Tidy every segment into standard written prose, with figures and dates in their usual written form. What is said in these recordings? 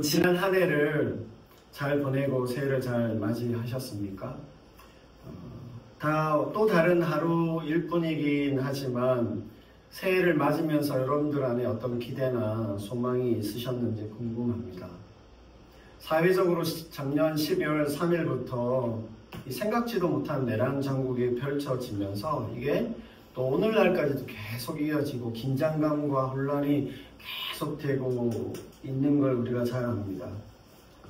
지난 한 해를 잘 보내고 새해를 잘 맞이하셨습니까? 또 다른 하루일 뿐이긴 하지만 새해를 맞으면서 여러분들 안에 어떤 기대나 소망이 있으셨는지 궁금합니다. 사회적으로 작년 12월 3일부터 생각지도 못한 내란 장국이 펼쳐지면서 이게 또 오늘날까지도 계속 이어지고 긴장감과 혼란이 계속되고 있는 걸 우리가 잘 압니다.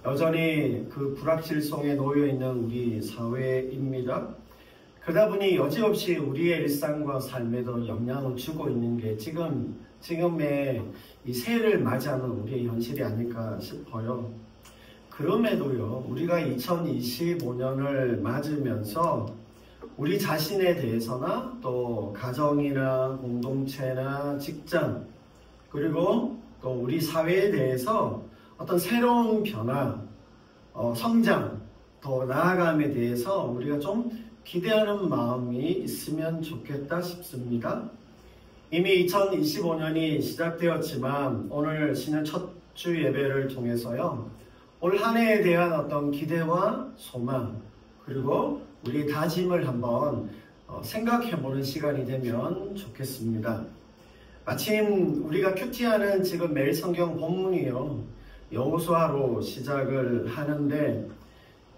여전히 그 불확실성에 놓여 있는 우리 사회입니다. 그러다 보니 여지없이 우리의 일상과 삶에도 영향을 주고 있는 게 지금의 이 새해를 맞이하는 우리의 현실이 아닐까 싶어요. 그럼에도요, 우리가 2025년을 맞으면서 우리 자신에 대해서나 또 가정이나 공동체나 직장 그리고 또 우리 사회에 대해서 어떤 새로운 변화, 성장, 더 나아감에 대해서 우리가 좀 기대하는 마음이 있으면 좋겠다 싶습니다. 이미 2025년이 시작되었지만 오늘 신년 첫 주 예배를 통해서요, 올 한 해에 대한 어떤 기대와 소망 그리고 우리 다짐을 한번 생각해보는 시간이 되면 좋겠습니다. 마침 우리가 큐티하는 지금 매일 성경 본문이요, 여호수아로 시작을 하는데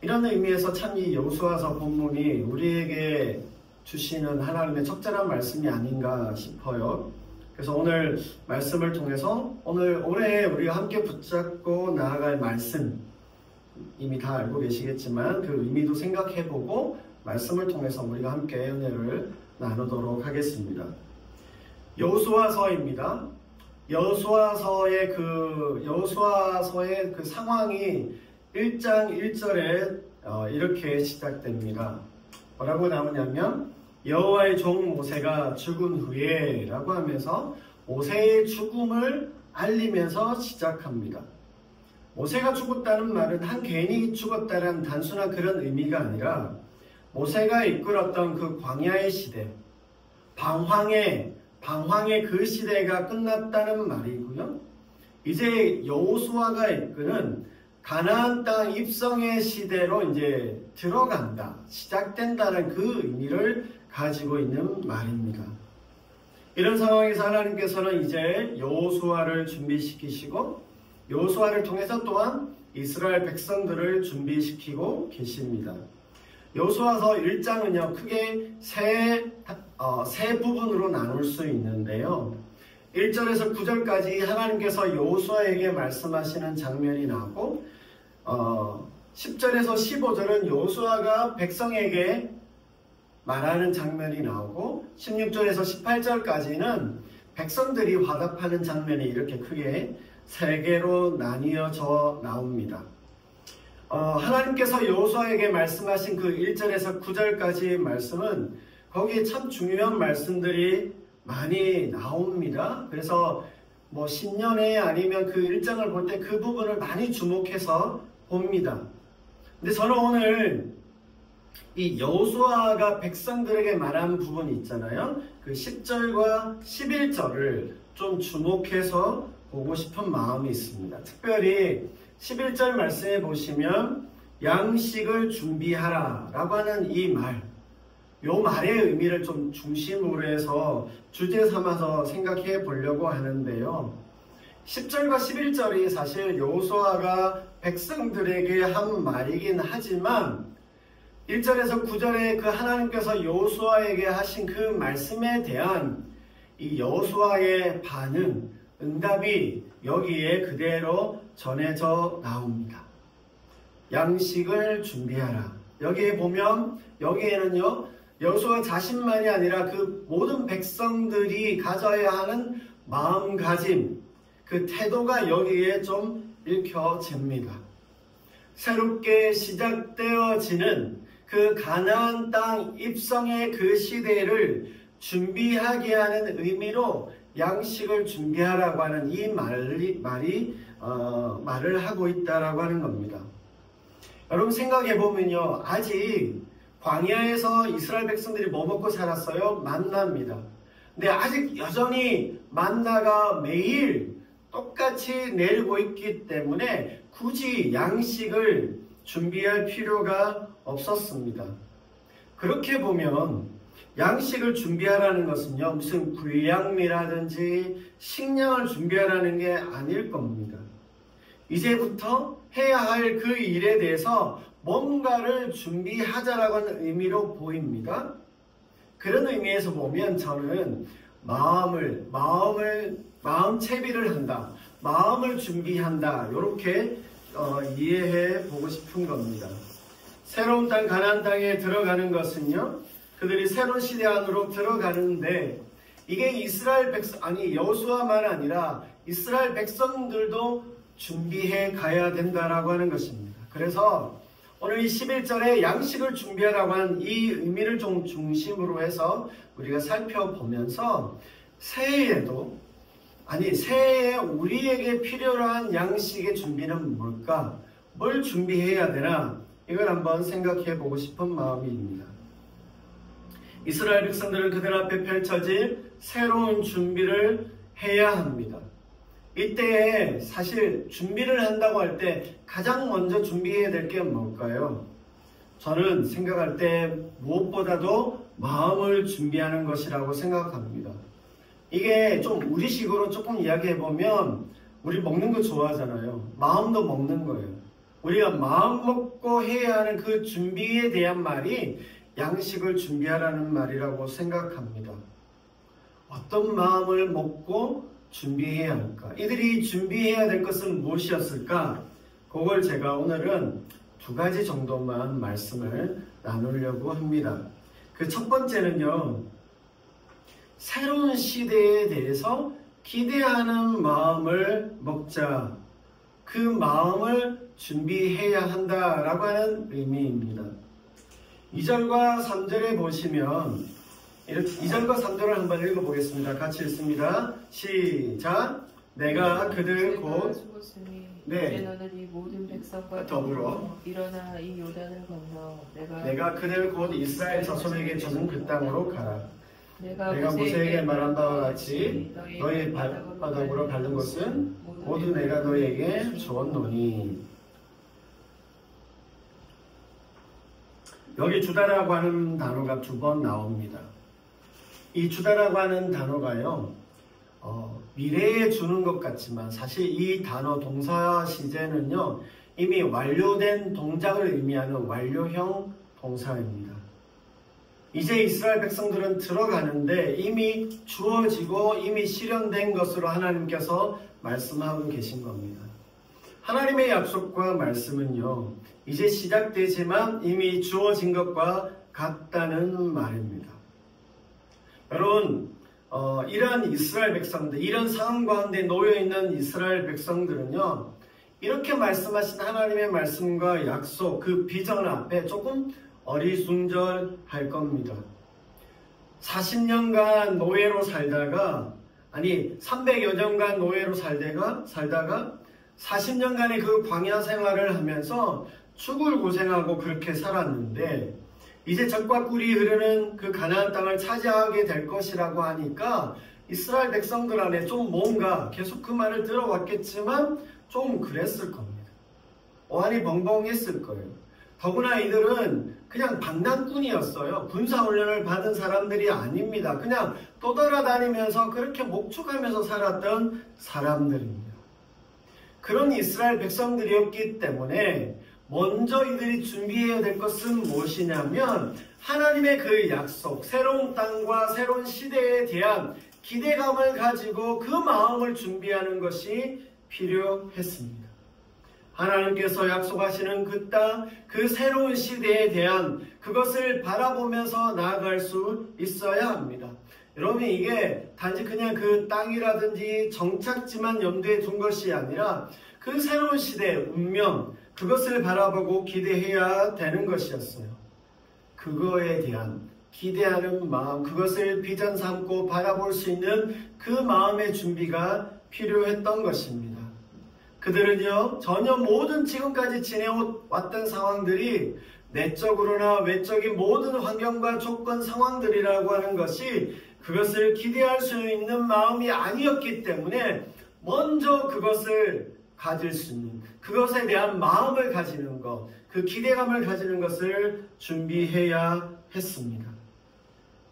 이런 의미에서 참 이 여호수아서 본문이 우리에게 주시는 하나님의 적절한 말씀이 아닌가 싶어요. 그래서 오늘 말씀을 통해서 올해 우리가 함께 붙잡고 나아갈 말씀, 이미 다 알고 계시겠지만 그 의미도 생각해보고 말씀을 통해서 우리가 함께 은혜를 나누도록 하겠습니다. 여호수아서입니다. 여호수아서의 그 상황이 1장 1절에 이렇게 시작됩니다. 뭐라고 나오냐면 여호와의 종 모세가 죽은 후에 라고 하면서 모세의 죽음을 알리면서 시작합니다. 모세가 죽었다는 말은 한 개인이 죽었다는 단순한 그런 의미가 아니라 모세가 이끌었던 그 광야의 시대, 방황의 그 시대가 끝났다는 말이고요. 이제 여호수아가 이끄는 가나안 땅 입성의 시대로 이제 들어간다, 시작된다는 그 의미를 가지고 있는 말입니다. 이런 상황에서 하나님께서는 이제 여호수아를 준비시키시고 여호수아를 통해서 또한 이스라엘 백성들을 준비시키고 계십니다. 여호수아서 1장은요, 크게 세 부분으로 나눌 수 있는데요. 1절에서 9절까지 하나님께서 여호수아에게 말씀하시는 장면이 나오고 10절에서 15절은 여호수아가 백성에게 말하는 장면이 나오고 16절에서 18절까지는 백성들이 화답하는 장면이 이렇게 크게 세 개로 나뉘어져 나옵니다. 하나님께서 여호수아에게 말씀하신 그 1절에서 9절까지의 말씀은 거기에 참 중요한 말씀들이 많이 나옵니다. 그래서 뭐 신년에 아니면 그 1장을 볼 때 그 부분을 많이 주목해서 봅니다. 근데 저는 오늘 이 여호수아가 백성들에게 말한 부분이 있잖아요. 그 10절과 11절을 좀 주목해서 보고 싶은 마음이 있습니다. 특별히 11절 말씀에 보시면 양식을 준비하라 라고 하는 이 말, 요 말의 의미를 좀 중심으로 해서 주제 삼아서 생각해 보려고 하는데요. 10절과 11절이 사실 여호수아가 백성들에게 한 말이긴 하지만 1절에서 9절에 그 하나님께서 여호수아에게 하신 그 말씀에 대한 이 여호수아의 반응, 응답이 여기에 그대로 전해져 나옵니다. 양식을 준비하라. 여기에 보면 여기에는요, 여호수아 자신만이 아니라 그 모든 백성들이 가져야 하는 마음가짐, 그 태도가 여기에 좀 읽혀집니다. 새롭게 시작되어지는 그 가나안 땅 입성의 그 시대를 준비하게 하는 의미로 양식을 준비하라고 하는 이 말을 하고 있다라고 하는 겁니다. 여러분 생각해보면요, 아직 광야에서 이스라엘 백성들이 뭐 먹고 살았어요? 만나입니다. 근데 아직 여전히 만나가 매일 똑같이 내리고 있기 때문에 굳이 양식을 준비할 필요가 없었습니다. 그렇게 보면 양식을 준비하라는 것은요, 무슨 구약이라든지 식량을 준비하라는 게 아닐 겁니다. 이제부터 해야 할 그 일에 대해서 뭔가를 준비하자라고 하는 의미로 보입니다. 그런 의미에서 보면 저는 마음 채비를 한다, 마음을 준비한다, 이렇게 이해해 보고 싶은 겁니다. 새로운 땅 가나안 땅에 들어가는 것은요, 그들이 새로운 시대 안으로 들어가는데 이게 여호수아만 아니라 이스라엘 백성들도 준비해 가야 된다라고 하는 것입니다. 그래서 오늘 이 11절에 양식을 준비하라고 하는 이 의미를 좀 중심으로 해서 우리가 살펴보면서 새해에 우리에게 필요한 양식의 준비는 뭘까? 뭘 준비해야 되나? 이걸 한번 생각해 보고 싶은 마음입니다. 이스라엘 백성들은 그들 앞에 펼쳐질 새로운 준비를 해야 합니다. 이때에 사실 준비를 한다고 할 때 가장 먼저 준비해야 될 게 뭘까요? 저는 생각할 때 무엇보다도 마음을 준비하는 것이라고 생각합니다. 이게 좀 우리식으로 조금 이야기해보면 우리 먹는 거 좋아하잖아요. 마음도 먹는 거예요. 우리가 마음 먹고 해야 하는 그 준비에 대한 말이 양식을 준비하라는 말이라고 생각합니다. 어떤 마음을 먹고 준비해야 할까? 이들이 준비해야 될 것은 무엇이었을까? 그걸 제가 오늘은 2가지 정도만 말씀을 나누려고 합니다. 그 첫 번째는요, 새로운 시대에 대해서 기대하는 마음을 먹자. 그 마음을 준비해야 한다라고 하는 의미입니다. 2절과 3절에 보시면 2절과 3절을 한번 읽어보겠습니다. 같이 읽습니다. 시작. 내가 그들 곧 이제 너는 이 모든 백성과 더불어 일어나 이 요단을 건너 내가 그들 곧 이스라엘 자손에게 주는 그 땅으로 가라. 내가 모세에게 말한 바와 같이 너희 발바닥으로 밟는 것은 모두 내가 너희에게 주었노니. 여기 주다라고 하는 단어가 2번 나옵니다. 이 주다라고 하는 단어가요, 미래에 주는 것 같지만 사실 이 단어 동사 시제는요, 이미 완료된 동작을 의미하는 완료형 동사입니다. 이제 이스라엘 백성들은 들어가는데 이미 주어지고 이미 실현된 것으로 하나님께서 말씀하고 계신 겁니다. 하나님의 약속과 말씀은요, 이제 시작되지만 이미 주어진 것과 같다는 말입니다. 여러분, 이러한 이스라엘 백성들, 이런 상황 가운데 놓여있는 이스라엘 백성들은요, 이렇게 말씀하신 하나님의 말씀과 약속, 그 비전 앞에 조금 어리순절할 겁니다. 40년간 노예로 살다가, 300여 년간 노예로 살다가 40년간의 그 광야 생활을 하면서 죽을 고생하고 그렇게 살았는데, 이제 젖과 꿀이 흐르는 그 가나안 땅을 차지하게 될 것이라고 하니까 이스라엘 백성들 안에 좀 뭔가 계속 그 말을 들어왔겠지만 좀 그랬을 겁니다. 오한이 벙벙했을 거예요. 더구나 이들은 그냥 방랑꾼이었어요. 군사훈련을 받은 사람들이 아닙니다. 그냥 떠돌아다니면서 그렇게 목축하면서 살았던 사람들입니다. 그런 이스라엘 백성들이었기 때문에 먼저 이들이 준비해야 될 것은 무엇이냐면 하나님의 그 약속, 새로운 땅과 새로운 시대에 대한 기대감을 가지고 그 마음을 준비하는 것이 필요했습니다. 하나님께서 약속하시는 그 땅, 그 새로운 시대에 대한 그것을 바라보면서 나아갈 수 있어야 합니다. 여러분, 이게 단지 그냥 그 땅이라든지 정착지만 염두에 둔 것이 아니라 그 새로운 시대의 운명, 그것을 바라보고 기대해야 되는 것이었어요. 그거에 대한 기대하는 마음, 그것을 비전 삼고 바라볼 수 있는 그 마음의 준비가 필요했던 것입니다. 그들은요, 전혀 모든 지금까지 지내왔던 상황들이 내적으로나 외적인 모든 환경과 조건 상황들이라고 하는 것이 그것을 기대할 수 있는 마음이 아니었기 때문에 먼저 그것을 가질 수 있는, 그것에 대한 마음을 가지는 것, 그 기대감을 가지는 것을 준비해야 했습니다.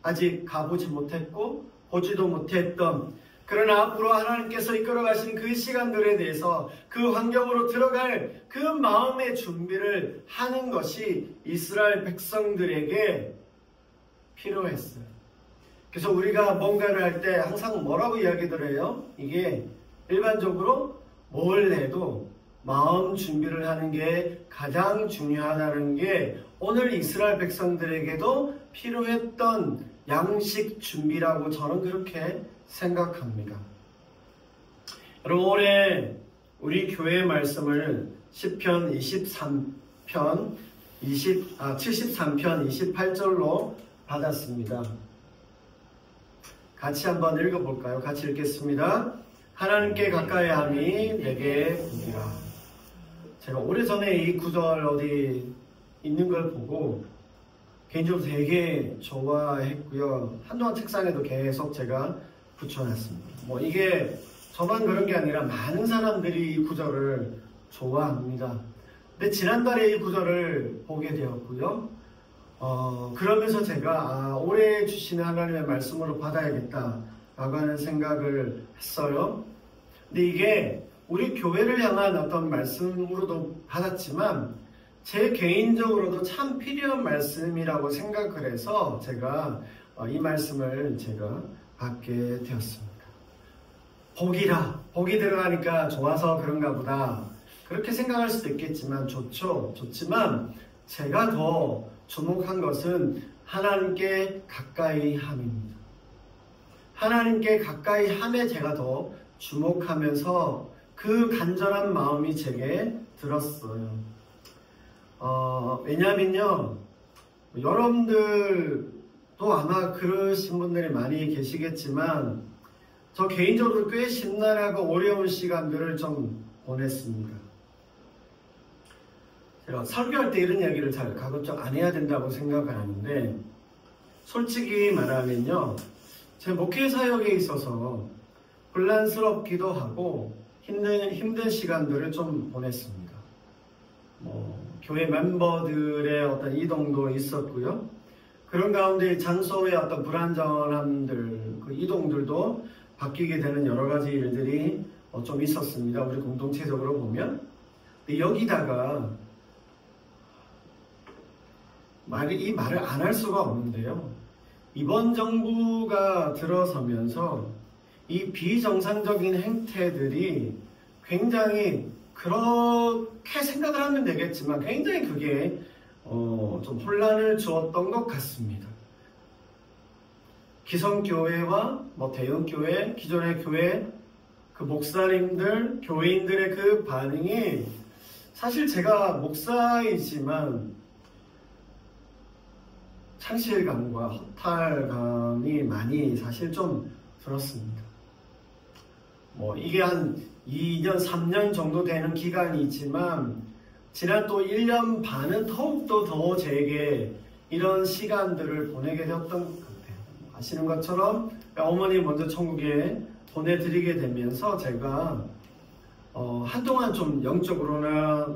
아직 가보지 못했고 보지도 못했던, 그러나 앞으로 하나님께서 이끌어가신 그 시간들에 대해서 그 환경으로 들어갈 그 마음의 준비를 하는 것이 이스라엘 백성들에게 필요했어요. 그래서 우리가 뭔가를 할 때 항상 뭐라고 이야기를 해요? 이게 일반적으로 뭘 해도 마음 준비를 하는 게 가장 중요하다는 게 오늘 이스라엘 백성들에게도 필요했던 양식 준비라고 저는 그렇게 생각합니다. 여러분, 올해 우리 교회 말씀을 시편 73편 28절로 받았습니다. 같이 한번 읽어볼까요? 같이 읽겠습니다. 하나님께 가까이함이 내게 복이라. 제가 오래전에 이 구절 어디 있는 걸 보고 개인적으로 되게 좋아했고요. 한동안 책상에도 계속 제가 붙여놨습니다. 이게 저만 그런 게 아니라 많은 사람들이 이 구절을 좋아합니다. 근데 지난달에 이 구절을 보게 되었고요. 그러면서 제가 올해 주시는 하나님의 말씀으로 받아야겠다라고 하는 생각을 했어요. 근데 이게 우리 교회를 향한 어떤 말씀으로도 받았지만 제 개인적으로도 참 필요한 말씀이라고 생각을 해서 제가 이 말씀을 제가 받게 되었습니다. 복이 들어가니까 좋아서 그런가 보다 그렇게 생각할 수도 있겠지만 좋지만 제가 더 주목한 것은 하나님께 가까이 함입니다. 하나님께 가까이 함에 제가 더 주목하면서 그 간절한 마음이 제게 들었어요. 왜냐면요, 여러분들도 아마 그러신 분들이 많이 계시겠지만 저 개인적으로 꽤 심란하고 어려운 시간들을 좀 보냈습니다. 제가 설교할 때 이런 이야기를 잘 가급적 안 해야 된다고 생각을 하는데, 솔직히 말하면요, 제 목회 사역에 있어서 혼란스럽기도 하고 힘든 시간들을 좀 보냈습니다. 교회 멤버들의 어떤 이동도 있었고요. 그런 가운데 장소의 어떤 불안정함들, 그 이동들도 바뀌게 되는 여러 가지 일들이 좀 있었습니다. 우리 공동체적으로 보면. 여기다가 이 말을 안 할 수가 없는데요. 이번 정부가 들어서면서 이 비정상적인 행태들이 굉장히 그렇게 생각을 하면 되겠지만 굉장히 그게 좀 혼란을 주었던 것 같습니다. 기성교회와 대형교회, 기존의 교회, 그 목사님들, 교인들의 그 반응이 사실 제가 목사이지만 상실감과 허탈감이 많이 사실 좀 들었습니다. 이게 한 2년, 3년 정도 되는 기간이지만 지난 또 1년 반은 더욱더 더 제게 이런 시간들을 보내게 되었던 것 같아요. 아시는 것처럼 어머니 먼저 천국에 보내드리게 되면서 제가 한동안 좀 영적으로나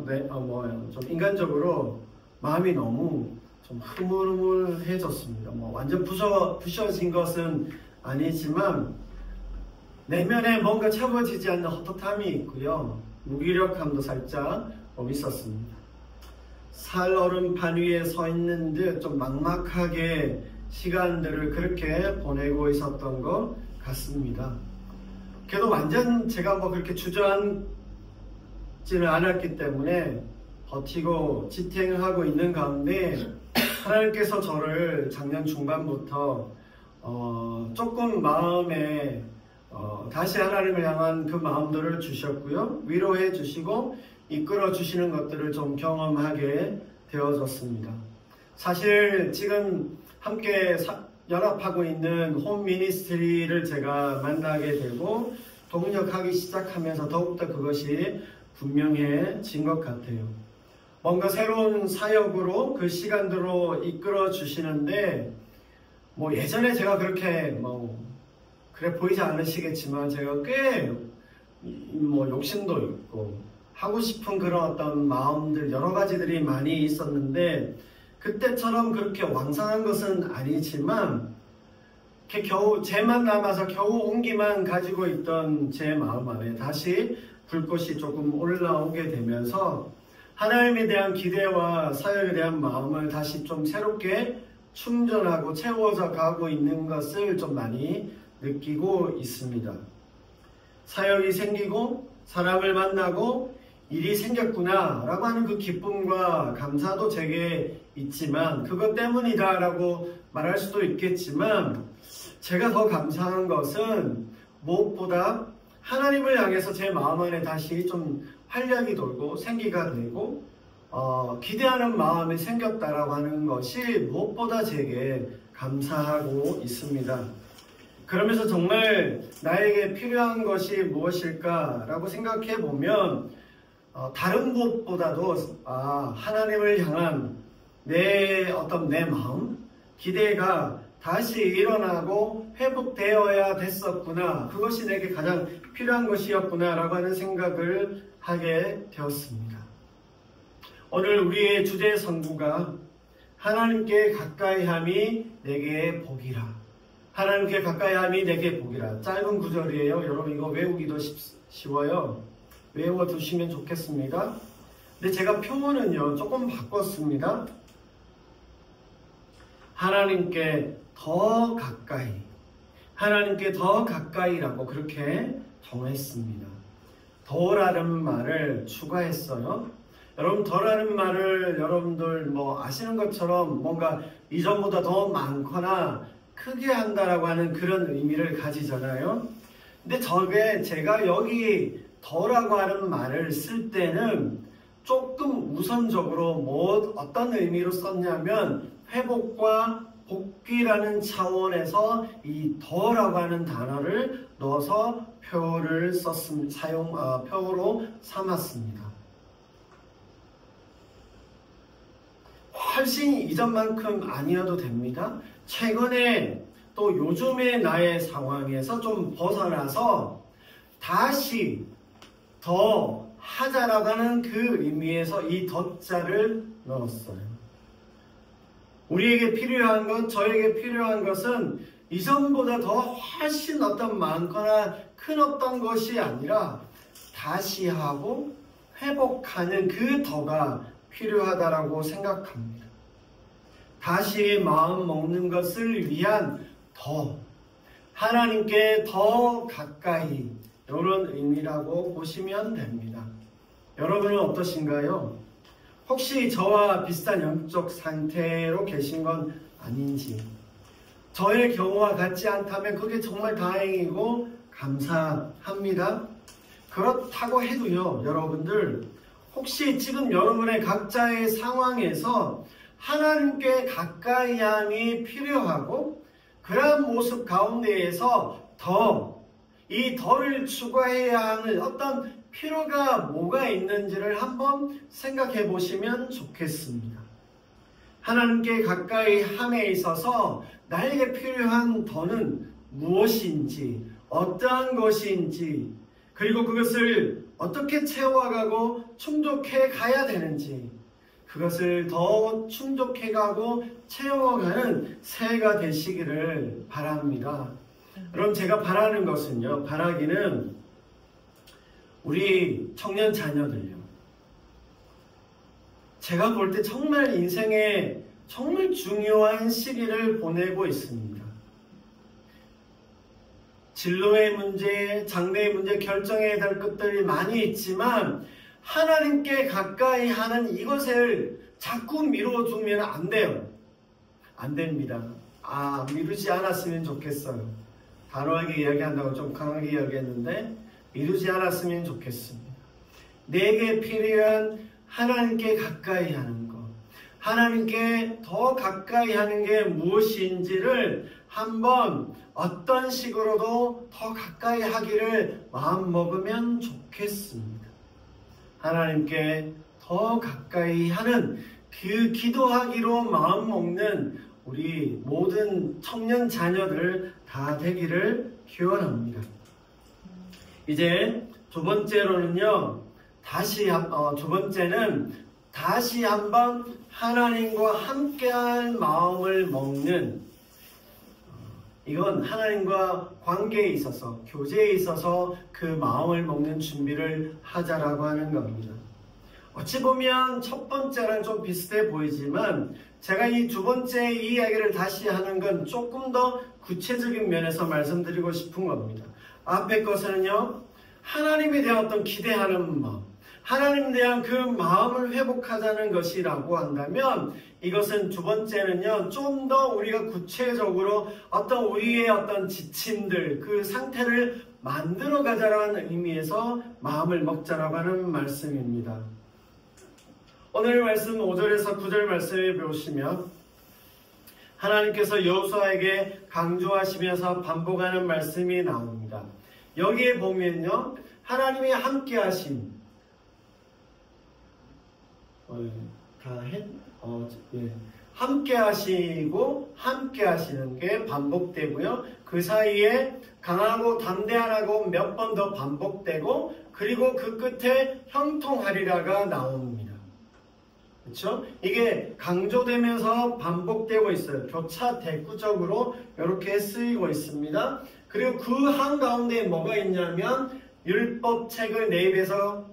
좀 인간적으로 마음이 너무 좀 흐물흐물해졌습니다. 완전 부셔진 것은 아니지만 내면에 뭔가 채워지지 않는 헛헛함이 있고요. 무기력함도 살짝 있었습니다. 살 얼음판 위에 서 있는 듯 좀 막막하게 시간들을 그렇게 보내고 있었던 것 같습니다. 그래도 완전 제가 그렇게 주저앉지는 않았기 때문에 버티고 지탱하고 있는 가운데 하나님께서 저를 작년 중반부터 조금 마음에 다시 하나님을 향한 그 마음들을 주셨고요. 위로해 주시고 이끌어 주시는 것들을 좀 경험하게 되어졌습니다. 사실 지금 함께 연합하고 있는 홈 미니스트리를 제가 만나게 되고 동력하기 시작하면서 더욱더 그것이 분명해진 것 같아요. 뭔가 새로운 사역으로 그 시간대로 이끌어 주시는데 예전에 제가 그렇게 그래 보이지 않으시겠지만 제가 꽤 뭐 욕심도 있고 하고 싶은 그런 어떤 마음들 여러 가지들이 많이 있었는데 그때처럼 그렇게 왕성한 것은 아니지만 겨우 쟤만 남아서 겨우 온기만 가지고 있던 제 마음 안에 다시 불꽃이 조금 올라오게 되면서 하나님에 대한 기대와 사역에 대한 마음을 다시 좀 새롭게 충전하고 채워져 가고 있는 것을 좀 많이 느끼고 있습니다. 사역이 생기고 사람을 만나고 일이 생겼구나 라고 하는 그 기쁨과 감사도 제게 있지만 그것 때문이다 라고 말할 수도 있겠지만 제가 더 감사한 것은 무엇보다 하나님을 향해서 제 마음 안에 다시 좀 활력이 돌고 생기가 되고 기대하는 마음이 생겼다라고 하는 것이 무엇보다 제게 감사하고 있습니다. 그러면서 정말 나에게 필요한 것이 무엇일까라고 생각해 보면 다른 무엇보다도 하나님을 향한 내 마음, 기대가 다시 일어나고 회복되어야 됐었구나. 그것이 내게 가장 필요한 것이었구나 라고 하는 생각을 하게 되었습니다. 오늘 우리의 주제 선구가 하나님께 가까이함이 내게 복이라. 하나님께 가까이함이 내게 복이라. 짧은 구절이에요. 여러분 이거 외우기도 쉬워요. 외워두시면 좋겠습니다. 근데 제가 표현은요 조금 바꿨습니다. 하나님께 더 가까이, 하나님께 더 가까이라고 그렇게 정했습니다. 더라는 말을 추가했어요. 여러분 더라는 말을 여러분들 아시는 것처럼 뭔가 이전보다 더 많거나 크게 한다라고 하는 그런 의미를 가지잖아요. 근데 제가 여기 더라고 하는 말을 쓸 때는 조금 우선적으로 어떤 의미로 썼냐면 회복과 복귀라는 차원에서 이 더라고 하는 단어를 넣어서 표로 삼았습니다. 훨씬 이전만큼 아니어도 됩니다. 최근에 또 요즘의 나의 상황에서 좀 벗어나서 다시 더 하자라고 하는 그 의미에서 이 더자를 넣었어요. 우리에게 필요한 것, 저에게 필요한 것은 이전보다 더 훨씬 많거나 큰 어떤 것이 아니라 다시 하고 회복하는 그 더가 필요하다라고 생각합니다. 다시 마음 먹는 것을 위한 더, 하나님께 더 가까이 이런 의미라고 보시면 됩니다. 여러분은 어떠신가요? 혹시 저와 비슷한 영적 상태로 계신 건 아닌지, 저의 경우와 같지 않다면 그게 정말 다행이고 감사합니다. 그렇다고 해도요, 여러분들 혹시 지금 여러분의 각자의 상황에서 하나님께 가까이함이 필요하고 그러한 모습 가운데에서 이 더를 추구해야 하는 어떤 필요가 뭐가 있는지를 한번 생각해 보시면 좋겠습니다. 하나님께 가까이 함에 있어서 나에게 필요한 더는 무엇인지, 어떠한 것인지, 그리고 그것을 어떻게 채워가고 충족해 가야 되는지, 그것을 더 충족해 가고 채워가는 새해가 되시기를 바랍니다. 그럼 제가 바라는 것은요, 바라기는 우리 청년 자녀들요, 제가 볼 때 정말 인생에 정말 중요한 시기를 보내고 있습니다. 진로의 문제, 장래의 문제, 결정해야 될 것들이 많이 있지만 하나님께 가까이 하는 이것을 자꾸 미뤄두면 안 돼요. 안 됩니다. 미루지 않았으면 좋겠어요. 단호하게 이야기한다고 좀 강하게 이야기했는데 미루지 않았으면 좋겠습니다. 내게 필요한 하나님께 가까이 하는 것, 하나님께 더 가까이 하는 게 무엇인지를 한번 어떤 식으로도 더 가까이 하기를 마음먹으면 좋겠습니다. 하나님께 더 가까이 하는 그 기도하기로 마음먹는 우리 모든 청년 자녀들 다 되기를 기원합니다. 이제 두 번째는 다시 한번 하나님과 함께할 마음을 먹는, 이건 하나님과 관계에 있어서, 교제에 있어서 그 마음을 먹는 준비를 하자라고 하는 겁니다. 어찌 보면 첫 번째랑 좀 비슷해 보이지만 제가 이 두 번째 이야기를 다시 하는 건 조금 더 구체적인 면에서 말씀드리고 싶은 겁니다. 앞에 것은요, 하나님에 대한 어떤 기대하는 마음, 하나님에 대한 그 마음을 회복하자는 것이라고 한다면, 이것은 두 번째는요, 좀 더 우리가 구체적으로 우리의 어떤 지침들, 그 상태를 만들어 가자라는 의미에서 마음을 먹자라고 하는 말씀입니다. 오늘 말씀 5절에서 9절 말씀을 보시면 하나님께서 여호수아에게 강조하시면서 반복하는 말씀이 나옵니다. 여기에 보면요, 하나님이 함께 하심, 함께 하시고 함께 하시는 게 반복되고요. 그 사이에 강하고 담대하라고 몇 번 더 반복되고, 그리고 그 끝에 형통하리라가 나옵니다. 그렇죠? 이게 강조되면서 반복되고 있어요. 교차 대구적으로 이렇게 쓰이고 있습니다. 그리고 그 한가운데 뭐가 있냐면, 율법책을 내 입에서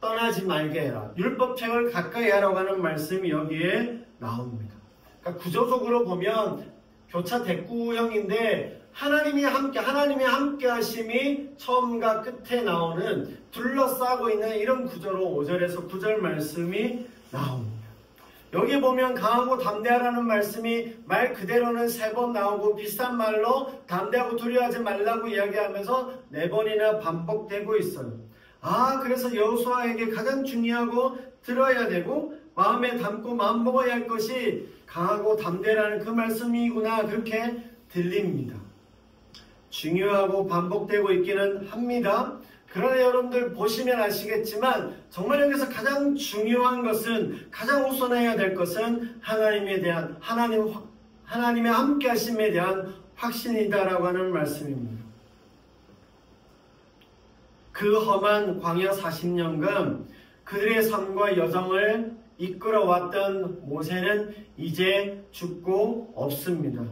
떠나지 말게 해라, 율법책을 가까이 하라고 하는 말씀이 여기에 나옵니다. 그러니까 구조적으로 보면 교차 대구형인데, 하나님의 함께 하심이 처음과 끝에 나오는, 둘러싸고 있는 이런 구조로 5절에서 9절 말씀이 나옵니다. 여기 보면 강하고 담대하라는 말씀이 말 그대로는 3번 나오고, 비슷한 말로 담대하고 두려워하지 말라고 이야기하면서 4번이나 반복되고 있어요. 그래서 여호수아에게 가장 중요하고 들어야 되고 마음에 담고 마음 먹어야 할 것이 강하고 담대라는 그 말씀이구나, 그렇게 들립니다. 중요하고 반복되고 있기는 합니다. 그러나 여러분들 보시면 아시겠지만 정말 여기서 가장 중요한 것은, 가장 우선해야 될 것은 하나님의 함께 하심에 대한 확신이다라고 하는 말씀입니다. 그 험한 광야 40년간 그들의 삶과 여정을 이끌어왔던 모세는 이제 죽고 없습니다.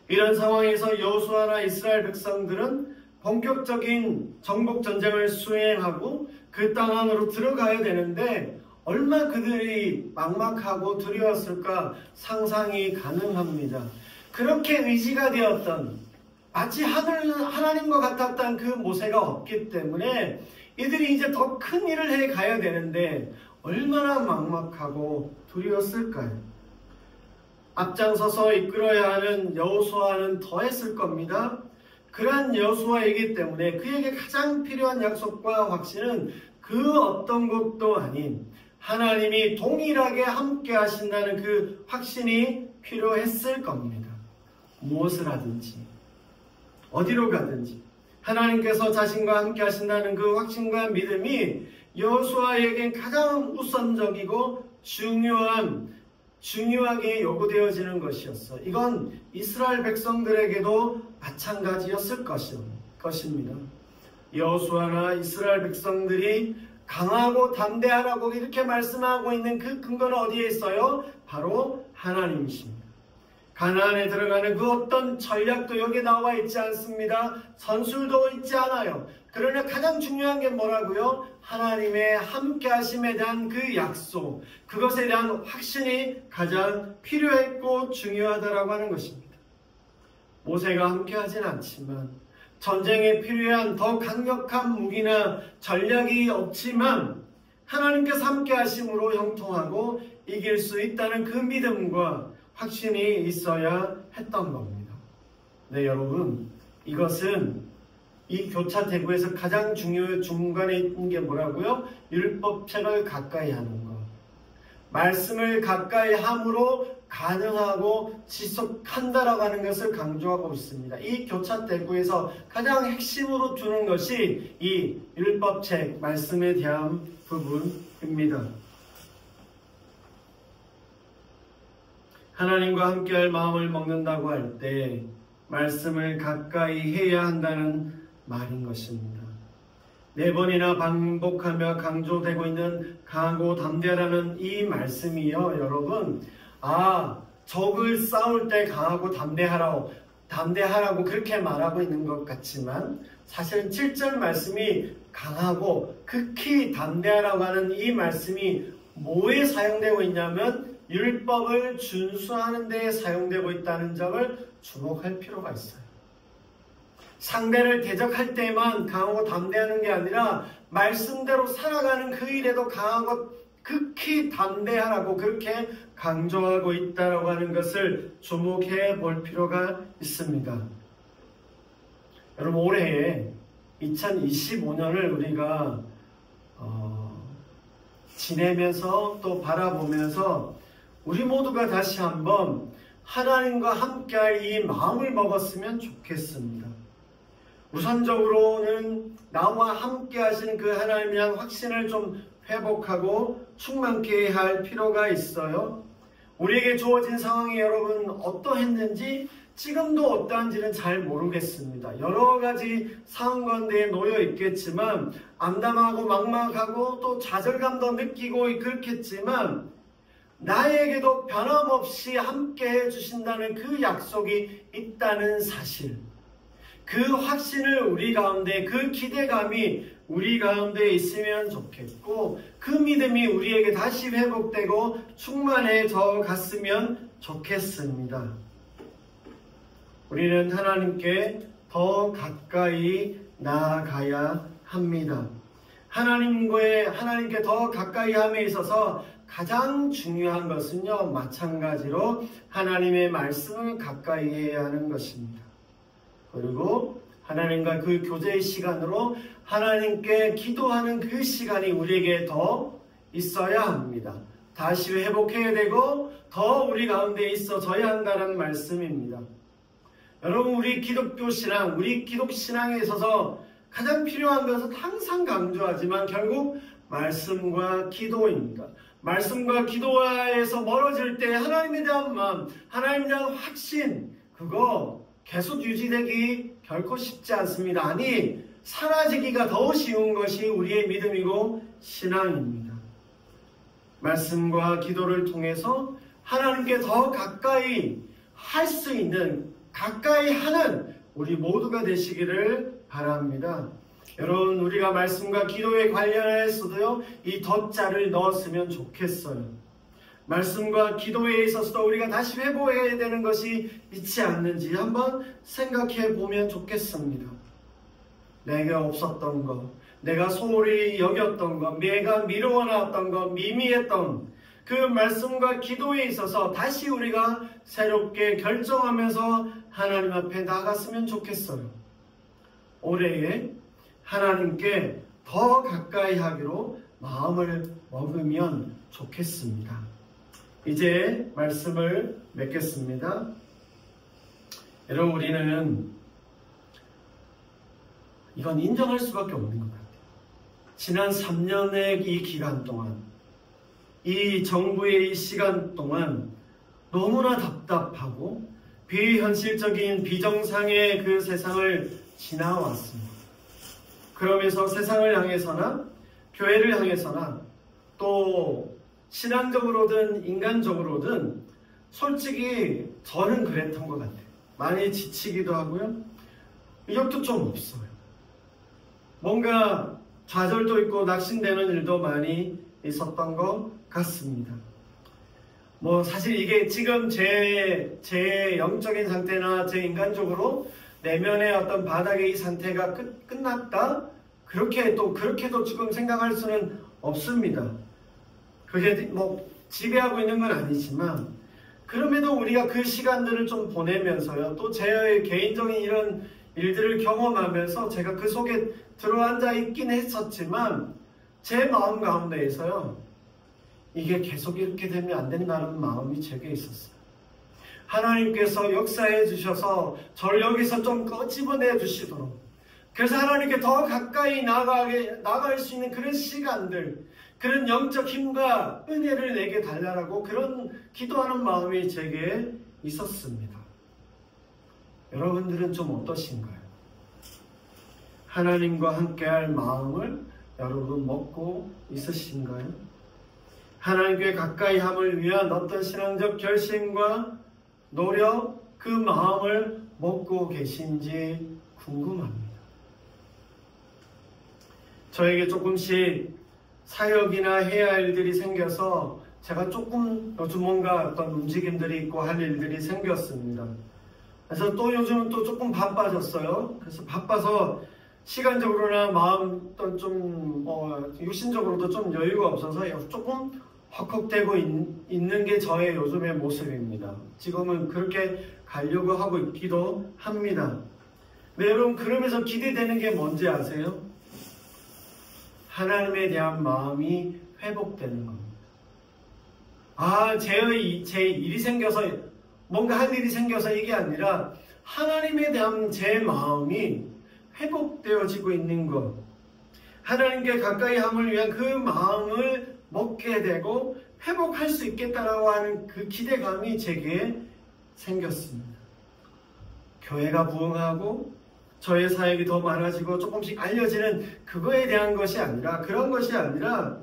이런 상황에서 여호수아나 이스라엘 백성들은 본격적인 정복전쟁을 수행하고 그 땅 안으로 들어가야 되는데, 얼마 그들이 막막하고 두려웠을까 상상이 가능합니다. 그렇게 의지가 되었던, 마치 하나님과 같았던 그 모세가 없기 때문에 이들이 이제 더 큰 일을 해 가야 되는데 얼마나 막막하고 두려웠을까요? 앞장서서 이끌어야 하는 여호수아는 더 했을 겁니다. 그러한 여호수아이기 때문에 그에게 가장 필요한 약속과 확신은 그 어떤 것도 아닌 하나님이 동일하게 함께 하신다는 그 확신이 필요했을 겁니다. 무엇을 하든지 어디로 가든지 하나님께서 자신과 함께 하신다는 그 확신과 믿음이 여호수아에겐 가장 우선적이고 중요하게 요구되어지는 것이었어. 이건 이스라엘 백성들에게도 마찬가지였을 것입니다. 여호수아나 이스라엘 백성들이 강하고 담대하라고 이렇게 말씀하고 있는 그 근거는 어디에 있어요? 바로 하나님이십니다. 가나안에 들어가는 그 어떤 전략도 여기에 나와 있지 않습니다. 전술도 있지 않아요. 그러나 가장 중요한 게 뭐라고요? 하나님의 함께 하심에 대한 그 약속, 그것에 대한 확신이 가장 필요했고 중요하다라고 하는 것입니다. 모세가 함께 하진 않지만, 전쟁에 필요한 더 강력한 무기나 전략이 없지만 하나님께서 함께 하심으로 형통하고 이길 수 있다는 그 믿음과 확신이 있어야 했던 겁니다. 네, 여러분, 이것은 이 교차 대구에서 가장 중간에 있는 게 뭐라고요? 율법책을 가까이 하는 것. 말씀을 가까이 함으로 가능하고 지속한다라고 하는 것을 강조하고 있습니다. 이 교차 대구에서 가장 핵심으로 두는 것이 이 율법책, 말씀에 대한 부분입니다. 하나님과 함께할 마음을 먹는다고 할 때 말씀을 가까이 해야 한다는 말인 것입니다. 4번이나 반복하며 강조되고 있는 강하고 담대하라는 이 말씀이요, 여러분. 적을 싸울 때 강하고 담대하라고 그렇게 말하고 있는 것 같지만 사실은 7절 말씀이 강하고 극히 담대하라고 하는 이 말씀이 뭐에 사용되고 있냐면 율법을 준수하는 데 사용되고 있다는 점을 주목할 필요가 있어요. 상대를 대적할 때만 강하고 담대하는 게 아니라 말씀대로 살아가는 그 일에도 강하고 극히 담대하라고 그렇게 강조하고 있다고 하는 것을 주목해 볼 필요가 있습니다. 여러분, 올해 2025년을 우리가 지내면서 또 바라보면서 우리 모두가 다시 한번 하나님과 함께할 이 마음을 먹었으면 좋겠습니다. 우선적으로는 나와 함께 하시는 그 하나님에 대한 확신을 좀 회복하고 충만케 할 필요가 있어요. 우리에게 주어진 상황이 여러분 어떠했는지 지금도 어떠한지는 잘 모르겠습니다. 여러 가지 상황 가운데 놓여 있겠지만 암담하고 막막하고 또 좌절감도 느끼고 그렇겠지만 나에게도 변함없이 함께 해주신다는 그 약속이 있다는 사실, 그 확신을 우리 가운데, 그 기대감이 우리 가운데 있으면 좋겠고 그 믿음이 우리에게 다시 회복되고 충만해져 갔으면 좋겠습니다. 우리는 하나님께 더 가까이 나아가야 합니다. 하나님께 더 가까이 함에 있어서 가장 중요한 것은요, 마찬가지로 하나님의 말씀을 가까이 해야 하는 것입니다. 그리고 하나님과 그 교제의 시간으로 하나님께 기도하는 그 시간이 우리에게 더 있어야 합니다. 다시 회복해야 되고 더 우리 가운데 있어져야 한다는 말씀입니다. 여러분, 우리 기독교 신앙, 우리 기독 신앙에 있어서 가장 필요한 것은 항상 강조하지만 결국 말씀과 기도입니다. 말씀과 기도에서 멀어질 때 하나님에 대한 마음, 하나님에 대한 확신, 그거 계속 유지되기 결코 쉽지 않습니다. 아니, 사라지기가 더 쉬운 것이 우리의 믿음이고 신앙입니다. 말씀과 기도를 통해서 하나님께 더 가까이 할 수 있는, 가까이 하는 우리 모두가 되시기를 바랍니다. 여러분, 우리가 말씀과 기도에 관련해서도요, 이 덧자를 넣었으면 좋겠어요. 말씀과 기도에 있어서도 우리가 다시 회복해야 되는 것이 있지 않는지 한번 생각해 보면 좋겠습니다. 내가 없었던 것, 내가 소홀히 여겼던 것, 내가 미루어놨던 것, 미미했던 그 말씀과 기도에 있어서 다시 우리가 새롭게 결정하면서 하나님 앞에 나갔으면 좋겠어요. 올해에 하나님께 더 가까이 하기로 마음을 먹으면 좋겠습니다. 이제 말씀을 맺겠습니다. 여러분, 우리는 이건 인정할 수밖에 없는 것 같아요. 지난 3년의 이 기간 동안, 이 정부의 이 시간 동안 너무나 답답하고 비현실적인 비정상의 그 세상을 지나왔습니다. 그러면서 세상을 향해서나 교회를 향해서나 또 신앙적으로든 인간적으로든 솔직히 저는 그랬던 것 같아요. 많이 지치기도 하고요. 의욕도 좀 없어요. 뭔가 좌절도 있고 낙심되는 일도 많이 있었던 것 같습니다. 사실 이게 지금 제 영적인 상태나 제 인간적으로 내면의 어떤 바닥의 이 상태가 끝났다? 그렇게도 지금 생각할 수는 없습니다. 그게 지배하고 있는 건 아니지만, 그럼에도 우리가 그 시간들을 좀 보내면서요, 또 제 개인적인 이런 일들을 경험하면서 제가 그 속에 들어앉아 있긴 했었지만, 제 마음 가운데에서요, 이게 계속 이렇게 되면 안 된다는 마음이 제게 있었어요. 하나님께서 역사해 주셔서 저를 여기서 좀 꺼집어내 주시도록, 그래서 하나님께 더 가까이 나갈 수 있는 그런 시간들, 그런 영적 힘과 은혜를 내게 달라고 그런 기도하는 마음이 제게 있었습니다. 여러분들은 좀 어떠신가요? 하나님과 함께할 마음을 여러분 먹고 있으신가요? 하나님께 가까이 함을 위한 어떤 신앙적 결심과 노력, 그 마음을 먹고 계신지 궁금합니다. 저에게 조금씩 사역이나 해야 할 일들이 생겨서 제가 조금 요즘 뭔가 어떤 움직임들이 있고 할 일들이 생겼습니다. 그래서 또 요즘은 또 조금 바빠졌어요. 그래서 바빠서 시간적으로나 마음 또 좀 육신적으로도 좀 여유가 없어서 조금 헉헉대고 있는 게 저의 요즘의 모습입니다. 지금은 그렇게 가려고 하고 있기도 합니다. 네, 여러분 그러면서 기대되는 게 뭔지 아세요? 하나님에 대한 마음이 회복되는 겁니다. 제 일이 생겨서 뭔가 할 일이 생겨서 이게 아니라 하나님에 대한 제 마음이 회복되어지고 있는 것, 하나님께 가까이 함을 위한 그 마음을 먹게 되고 회복할 수 있겠다라고 하는 그 기대감이 제게 생겼습니다. 교회가 부흥하고 저의 사역이 더 많아지고 조금씩 알려지는 그거에 대한 것이 아니라, 그런 것이 아니라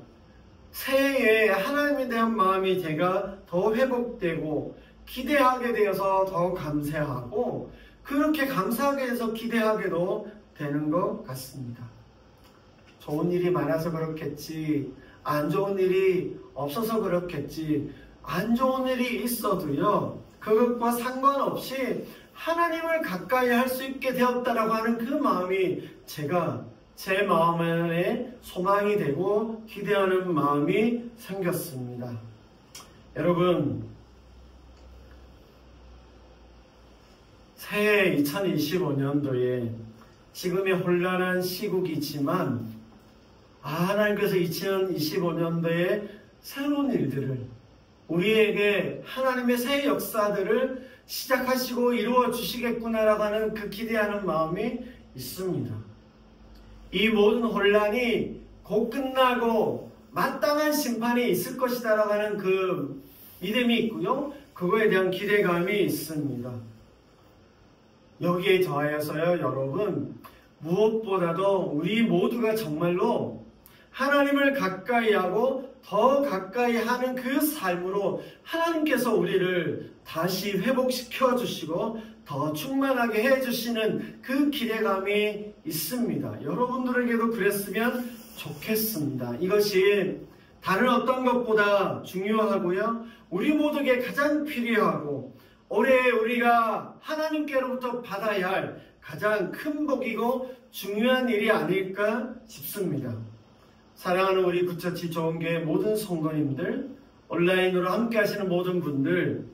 새해에 하나님에 대한 마음이 제가 더 회복되고 기대하게 되어서 더 감사하고, 그렇게 감사하게 해서 기대하게도 되는 것 같습니다. 좋은 일이 많아서 그렇겠지, 안 좋은 일이 없어서 그렇겠지, 안 좋은 일이 있어도요, 그것과 상관없이 하나님을 가까이 할 수 있게 되었다라고 하는 그 마음이 제 마음 안에 소망이 되고 기대하는 마음이 생겼습니다. 여러분, 새해 2025년도에 지금의 혼란한 시국이지만 하나님께서 2025년도에 새로운 일들을, 우리에게 하나님의 새 역사들을 시작하시고 이루어 주시겠구나라고 하는 그 기대하는 마음이 있습니다. 이 모든 혼란이 곧 끝나고 마땅한 심판이 있을 것이다라고 하는 그 믿음이 있고요, 그거에 대한 기대감이 있습니다. 여기에 더하여서요, 여러분, 무엇보다도 우리 모두가 정말로 하나님을 가까이 하고 더 가까이 하는 그 삶으로 하나님께서 우리를 다시 회복시켜 주시고 더 충만하게 해주시는 그 기대감이 있습니다. 여러분들에게도 그랬으면 좋겠습니다. 이것이 다른 어떤 것보다 중요하고요, 우리 모두에게 가장 필요하고 올해 우리가 하나님께로부터 받아야 할 가장 큰 복이고 중요한 일이 아닐까 싶습니다. 사랑하는 우리 구처치 좋은교회 모든 성도님들, 온라인으로 함께 하시는 모든 분들,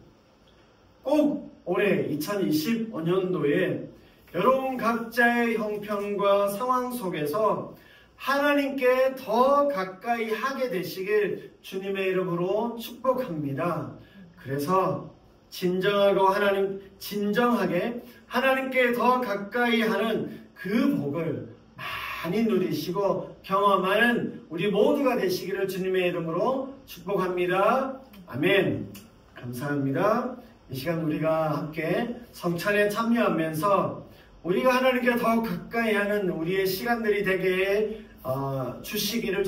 꼭 올해 2025년도에 여러분 각자의 형편과 상황 속에서 하나님께 더 가까이 하게 되시길 주님의 이름으로 축복합니다. 그래서 진정하게 하나님께 더 가까이 하는 그 복을 많이 누리시고 경험하는 우리 모두가 되시기를 주님의 이름으로 축복합니다. 아멘. 감사합니다. 이 시간 우리가 함께 성찬에 참여하면서 우리가 하나님께 더 가까이 하는 우리의 시간들이 되게 주시기를